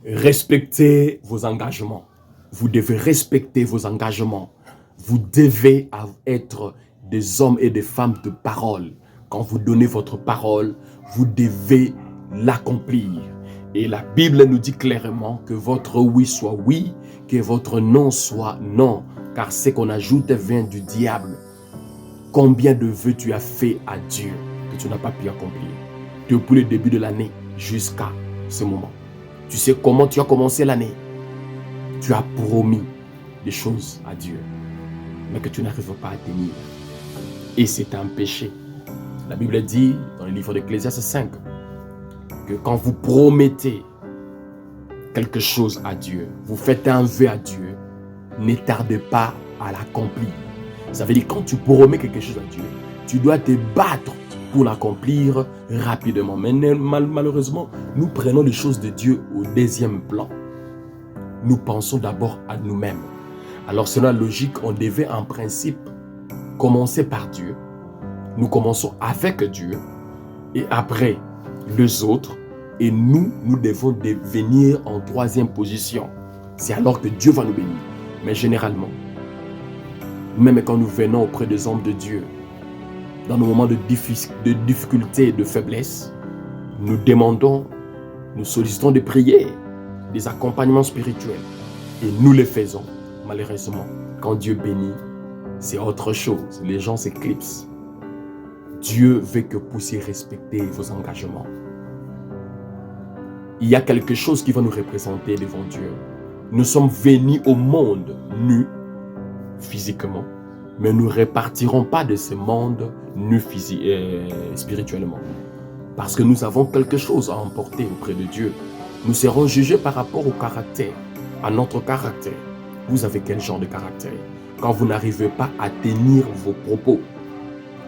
Respectez vos engagements. Vous devez respecter vos engagements. Vous devez être des hommes et des femmes de parole. Quand vous donnez votre parole, vous devez l'accomplir. Et la Bible nous dit clairement que votre oui soit oui, que votre non soit non, car ce qu'on ajoute vient du diable. Combien de vœux tu as fait à Dieu que tu n'as pas pu accomplir depuis le début de l'année jusqu'à ce moment? Tu sais comment tu as commencé l'année? Tu as promis des choses à Dieu, mais que tu n'arrives pas à tenir. Et c'est un péché. La Bible dit dans le livre d'Ecclésiaste 5 que quand vous promettez quelque chose à Dieu, vous faites un vœu à Dieu, ne tardez pas à l'accomplir. Ça veut dire quand tu promets quelque chose à Dieu, tu dois te battre pour l'accomplir rapidement. Mais malheureusement, nous prenons les choses de Dieu au deuxième plan. Nous pensons d'abord à nous-mêmes. Alors selon la logique, on devait en principe commencer par Dieu. Nous commençons avec Dieu et après les autres. Et nous devons devenir en troisième position. C'est alors que Dieu va nous bénir. Mais généralement, même quand nous venons auprès des hommes de Dieu, dans nos moments de difficulté et de faiblesse, nous demandons, nous sollicitons des prières, des accompagnements spirituels. Et nous les faisons. Malheureusement, quand Dieu bénit, c'est autre chose. Les gens s'éclipsent. Dieu veut que vous puissiez respecter vos engagements. Il y a quelque chose qui va nous représenter devant Dieu. Nous sommes venus au monde nus, physiquement, mais nous ne repartirons pas de ce monde nus spirituellement. Parce que nous avons quelque chose à emporter auprès de Dieu. Nous serons jugés par rapport au caractère, à notre caractère. Vous avez quel genre de caractère? Quand vous n'arrivez pas à tenir vos propos,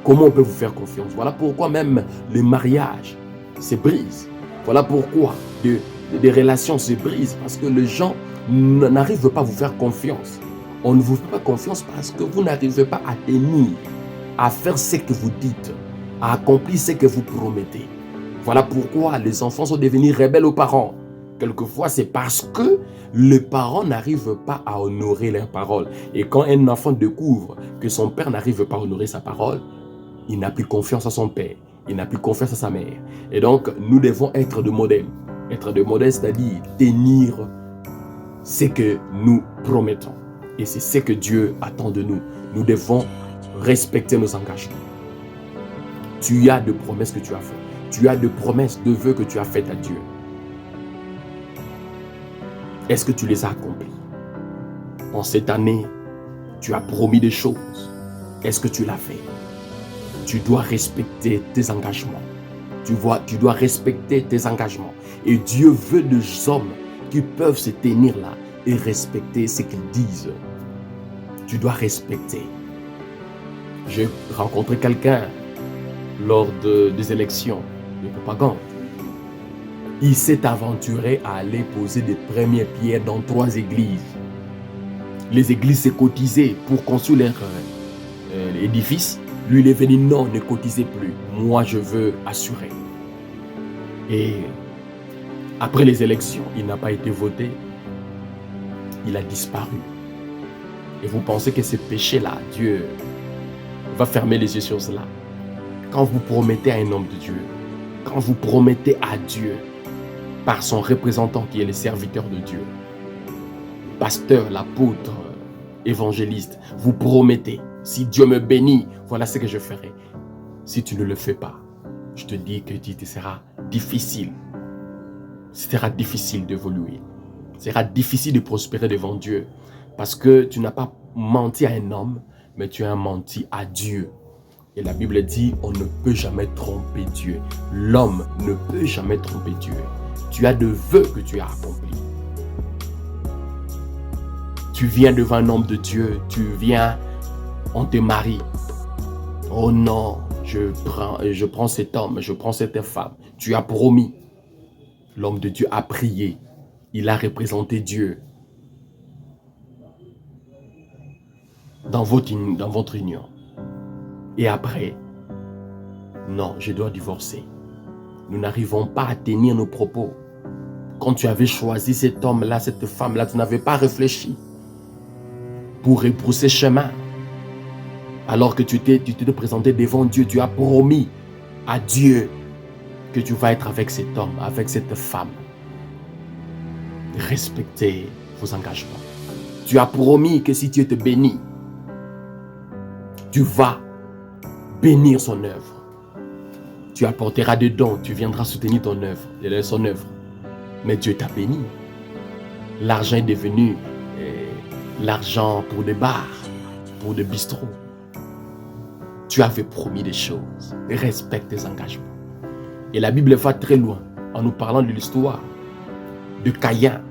comment on peut vous faire confiance? Voilà pourquoi même les mariages se brisent. Voilà pourquoi des relations se brisent, parce que les gens n'arrivent pas à vous faire confiance. On ne vous fait pas confiance parce que vous n'arrivez pas à tenir, à faire ce que vous dites, à accomplir ce que vous promettez. Voilà pourquoi les enfants sont devenus rebelles aux parents. Quelquefois, c'est parce que les parents n'arrivent pas à honorer leurs paroles. Et quand un enfant découvre que son père n'arrive pas à honorer sa parole, il n'a plus confiance à son père. Il n'a plus confiance à sa mère. Et donc, nous devons être de modèles. Être de modèles, c'est-à-dire tenir ce que nous promettons. Et c'est ce que Dieu attend de nous. Nous devons respecter nos engagements. Tu as de promesses que tu as faites. Tu as de promesses, de vœux que tu as faites à Dieu. Est-ce que tu les as accomplis? En cette année, tu as promis des choses. Est-ce que tu l'as fait? Tu dois respecter tes engagements. Tu dois respecter tes engagements. Et Dieu veut des hommes qui peuvent se tenir là et respecter ce qu'ils disent. Tu dois respecter. J'ai rencontré quelqu'un lors des élections de propagande. Il s'est aventuré à aller poser des premières pierres dans 3 églises. Les églises s'est cotisées pour construire leur édifice. Lui, il est venu, non, ne cotisez plus. Moi, je veux assurer. Et après les élections, il n'a pas été voté. Il a disparu. Et vous pensez que ce péché-là, Dieu va fermer les yeux sur cela? Quand vous promettez à un homme de Dieu, quand vous promettez à Dieu, par son représentant qui est le serviteur de Dieu, pasteur, l'apôtre, évangéliste, vous promettez, si Dieu me bénit, voilà ce que je ferai. Si tu ne le fais pas, je te dis que ce sera difficile. Ce sera difficile d'évoluer. Ce sera difficile de prospérer devant Dieu. Parce que tu n'as pas menti à un homme, mais tu as menti à Dieu. Et la Bible dit, on ne peut jamais tromper Dieu. L'homme ne peut jamais tromper Dieu. Tu as de vœux que tu as accomplis. Tu viens devant un homme de Dieu, on te marie. Oh non, je prends cet homme, je prends cette femme. Tu as promis. L'homme de Dieu a prié. Il a représenté Dieu dans votre union. Et après, non, je dois divorcer. Nous n'arrivons pas à tenir nos propos. Quand tu avais choisi cet homme-là, cette femme-là, tu n'avais pas réfléchi pour rebrousser chemin. Alors que tu t'es présenté devant Dieu, tu as promis à Dieu que tu vas être avec cet homme, avec cette femme. Respectez vos engagements. Tu as promis que si Dieu te bénit, tu vas bénir son œuvre. Tu apporteras des dons, tu viendras soutenir son œuvre. Mais Dieu t'a béni. L'argent est devenu l'argent pour des bars, pour des bistrots. Tu avais promis des choses. Respecte tes engagements. Et la Bible va très loin en nous parlant de l'histoire de Caïn.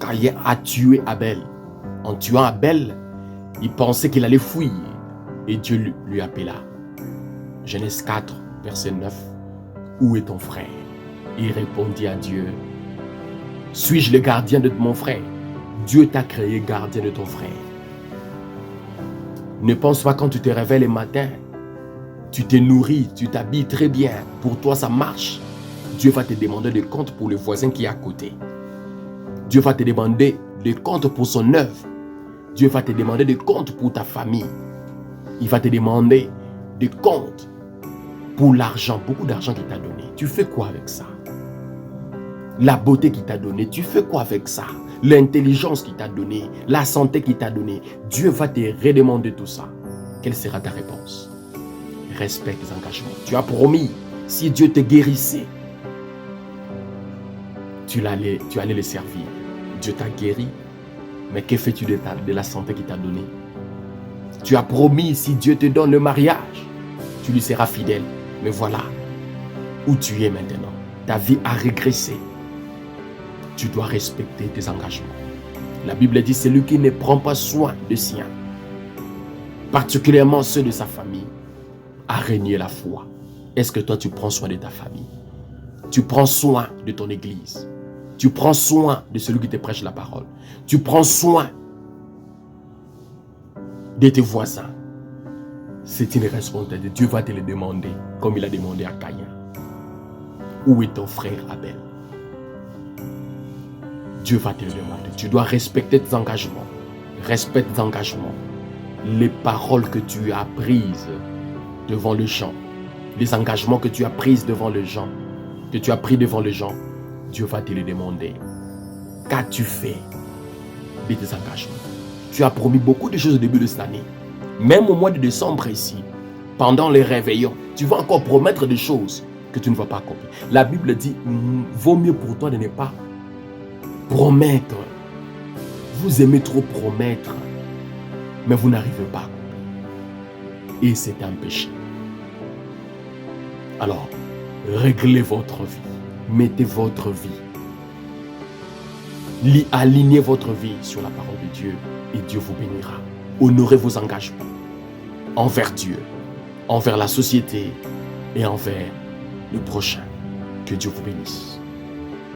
Caïn a tué Abel. En tuant Abel, il pensait qu'il allait fuir. Et Dieu lui appela. Genèse 4, verset 9. Où est ton frère? Il répondit à Dieu. Suis-je le gardien de mon frère? Dieu t'a créé gardien de ton frère. Ne pense pas quand tu te réveilles le matin, tu te nourris, tu t'habilles très bien. Pour toi, ça marche. Dieu va te demander des comptes pour le voisin qui est à côté. Dieu va te demander des comptes pour son œuvre. Dieu va te demander des comptes pour ta famille. Il va te demander des comptes pour l'argent, beaucoup d'argent qu'il t'a donné. Tu fais quoi avec ça? La beauté qu'il t'a donnée, tu fais quoi avec ça? L'intelligence qu'il t'a donnée, la santé qu'il t'a donnée. Dieu va te redemander tout ça. Quelle sera ta réponse? Respecte tes engagements. Tu as promis, si Dieu te guérissait, tu allais le servir. Dieu t'a guéri, mais que fais-tu de la santé qu'il t'a donnée? Tu as promis, si Dieu te donne le mariage, tu lui seras fidèle. Mais voilà où tu es maintenant. Ta vie a régressé. Tu dois respecter tes engagements. La Bible dit, celui qui ne prend pas soin de sien, particulièrement ceux de sa famille, a régné la foi. Est-ce que toi tu prends soin de ta famille? Tu prends soin de ton église? Tu prends soin de celui qui te prêche la parole? Tu prends soin de tes voisins? C'est une responsabilité. Dieu va te le demander, comme il a demandé à Caïn. Où est ton frère Abel? Dieu va te le demander. Tu dois respecter tes engagements. Respecte tes engagements. Les paroles que tu as prises devant les gens, les engagements que tu as pris devant les gens, Dieu va te les demander. Qu'as-tu fait de tes engagements? Tu as promis beaucoup de choses au début de cette année. Même au mois de décembre ici, pendant les réveillons, tu vas encore promettre des choses que tu ne vas pas accomplir. La Bible dit, vaut mieux pour toi de ne pas promettre. Vous aimez trop promettre, mais vous n'arrivez pas à accomplir. Et c'est un péché. Alors, réglez votre vie. Mettez votre vie. Alignez votre vie sur la parole de Dieu et Dieu vous bénira. Honorez vos engagements envers Dieu, envers la société et envers le prochain. Que Dieu vous bénisse.